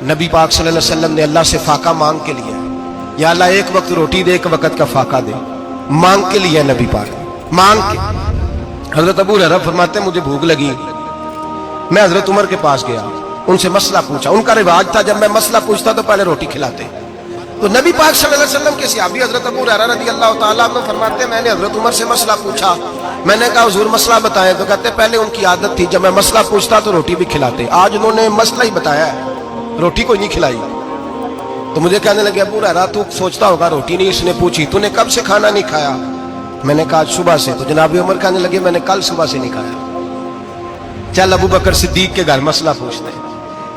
نبی پاک صلی اللہ علیہ وسلم نے اللہ سے فاقہ مانگ کے لیا، یا اللہ ایک وقت روٹی دے، ایک وقت کا فاقہ دے، مانگ کے لیا نبی پاک مانگ کے۔ حضرت ابو ہریرہ فرماتے ہیں مجھے بھوک لگی، میں حضرت عمر کے پاس گیا، ان سے مسئلہ پوچھا۔ ان کا رواج تھا جب میں مسئلہ پوچھتا تو پہلے روٹی کھلاتے۔ تو نبی پاک صلی اللہ علیہ وسلم کے صحابی حضرت ابو ہریرہ رضی اللہ تعالیٰ عنہ فرماتے ہیں میں نے حضرت عمر سے مسئلہ پوچھا، میں نے کہا حضور مسئلہ بتائیں، تو کہتے پہلے ان کی عادت تھی جب میں مسئلہ پوچھتا تو روٹی بھی کھلاتے، آج انہوں نے مسئلہ ہی بتایا ہے، روٹی کوئی نہیں کھلائی۔ تو مجھے کہنے لگے ابو ہریرہ تو سوچتا ہوگا روٹی نہیں اس نے پوچھی، تو نے کب سے کھانا نہیں کھایا؟ میں نے کہا صبح سے۔ تو جناب عمر کہنے لگے میں نے کل صبح سے نہیں کھایا، چل ابو بکر صدیق کے گھر مسئلہ پوچھتے ہیں۔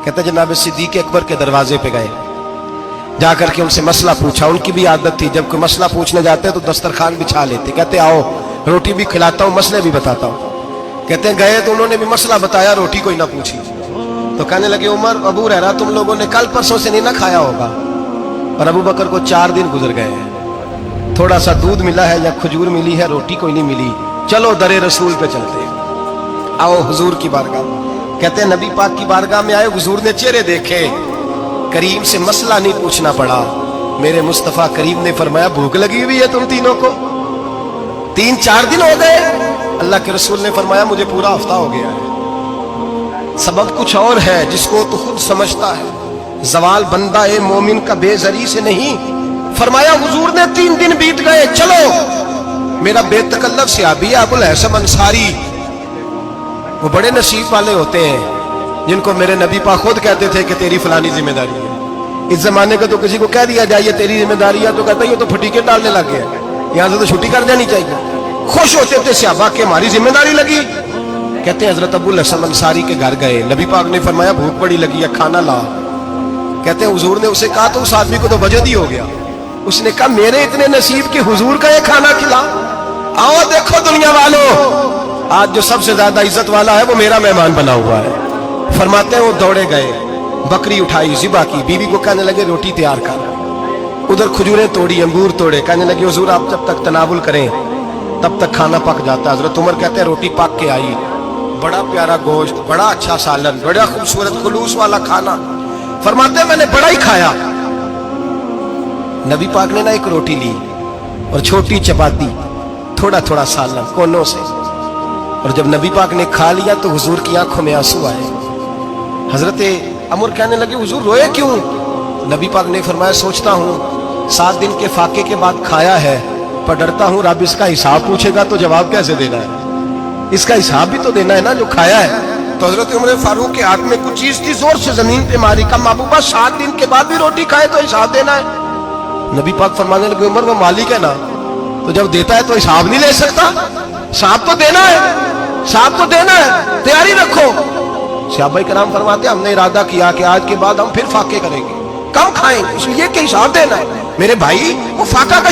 کہتے جناب صدیق اکبر کے دروازے پہ گئے، جا کر کے ان سے مسئلہ پوچھا۔ ان کی بھی عادت تھی جب کوئی مسئلہ پوچھنے جاتے تو دسترخوان بچھا لیتے، کہتے آؤ روٹی بھی کھلاتا ہوں مسئلے بھی بتاتا ہوں۔ کہتے ہیں گئے تو انہوں نے بھی مسئلہ بتایا، روٹی کوئی نہ پوچھی۔ تو کہنے لگے عمر ابو ہریرہ تم لوگوں نے کل پرسوں سے نہیں نہ کھایا ہوگا۔ اور ابو بکر کو 4 دن گزر گئے ہیں، تھوڑا سا دودھ ملا ہے یا کھجور ملی ہے، روٹی کوئی نہیں ملی، چلو در رسول پہ چلتے، آؤ حضور کی بارگاہ۔ کہتے ہیں نبی پاک کی بارگاہ میں آئے، حضور نے چہرے دیکھے، کریم سے مسئلہ نہیں پوچھنا پڑا۔ میرے مصطفیٰ کریم نے فرمایا بھوک لگی ہوئی ہے تم تینوں کو، 3-4 دن ہو گئے؟ اللہ کے رسول نے فرمایا مجھے پورا ہفتہ ہو گیا ہے۔ سبب کچھ اور ہے جس کو تو خود سمجھتا ہے، زوال بندہ مومن کا بے زری سے نہیں۔ فرمایا حضور نے 3 دن بیت گئے، چلو۔ میرا بے تکلف صحابی ابو الحسن انصاری، وہ بڑے نصیب والے ہوتے ہیں جن کو میرے نبی پاک خود کہتے تھے کہ تیری فلانی ذمہ داری ہے۔ اس زمانے کا تو کسی کو کہہ دیا جائے یہ تیری ذمہ داری ہے تو کہتا ہے یہ تو پھٹیکے ڈالنے لگ گیا، یہاں سے تو چھٹی کر جانی چاہیے۔ خوش ہوتے تھے صحابہ کہ ہماری ذمہ داری لگی۔ کہتے ہیں حضرت ابو الحسن انصاری کے گھر گئے، نبی پاک نے فرمایا بھوک بڑی لگی ہے کھانا لا۔ کہتے ہیں حضور نے اسے کہا تو اس آدمی کو تو وجد ہی ہو گیا، اس نے کہا میرے اتنے نصیب کہ حضور کا یہ کھانا کھلا۔ آؤ دیکھو دنیا والوں، آج جو سب سے زیادہ عزت والا ہے وہ میرا مہمان بنا ہوا ہے۔ فرماتے ہیں وہ دوڑے گئے، بکری اٹھائی ذبح کی، بیوی کو کہنے لگے روٹی تیار کر، ادھر کھجوریں توڑی، انگور توڑے، کہنے لگے حضور آپ جب تک تناول کریں تب تک کھانا پک جاتا ہے۔ حضرت عمر کہتے ہیں روٹی پک کے آئی، بڑا پیارا گوشت، بڑا اچھا سالن، بڑا خوبصورت خلوص والا کھانا۔ فرماتے ہیں میں نے بڑا ہی کھایا۔ نبی پاک نے نا ایک روٹی لی اور چھوٹی چپاتی، تھوڑا تھوڑا سالن کونوں سے، اور جب نبی پاک نے کھا لیا تو حضور کی آنکھوں میں آنسو آئے۔ حضرت عمر کہنے لگے حضور روئے کیوں؟ نبی پاک نے فرمایا سوچتا ہوں 7 دن کے فاقے کے بعد کھایا ہے، پر ڈرتا ہوں رب اس کا حساب پوچھے گا تو جواب کیسے دینا ہے، اس کا حساب بھی تو دینا ہے نا جو کھایا ہے۔ تو حضرت عمر فاروق کے ہاتھ میں کچھ چیز تھی، زور سے زمین پہ ماری، کہا محبوبہ 7 دن کے بعد بھی روٹی کھائے تو حساب دینا ہے؟ نبی پاک فرمانے لگے عمر وہ مالک ہے نا، تو جب دیتا ہے تو حساب نہیں لے سکتا، حساب تو دینا ہے، حساب تو دینا ہے، تیاری رکھو۔ صحابہ کرام فرماتے ہیں ہم نے ارادہ کیا کہ آج کے بعد ہم پھر فاقے کریں گے، کم کھائیں گے، اس لیے کہ حساب دینا ہے۔ میرے بھائی وہ فاقہ کا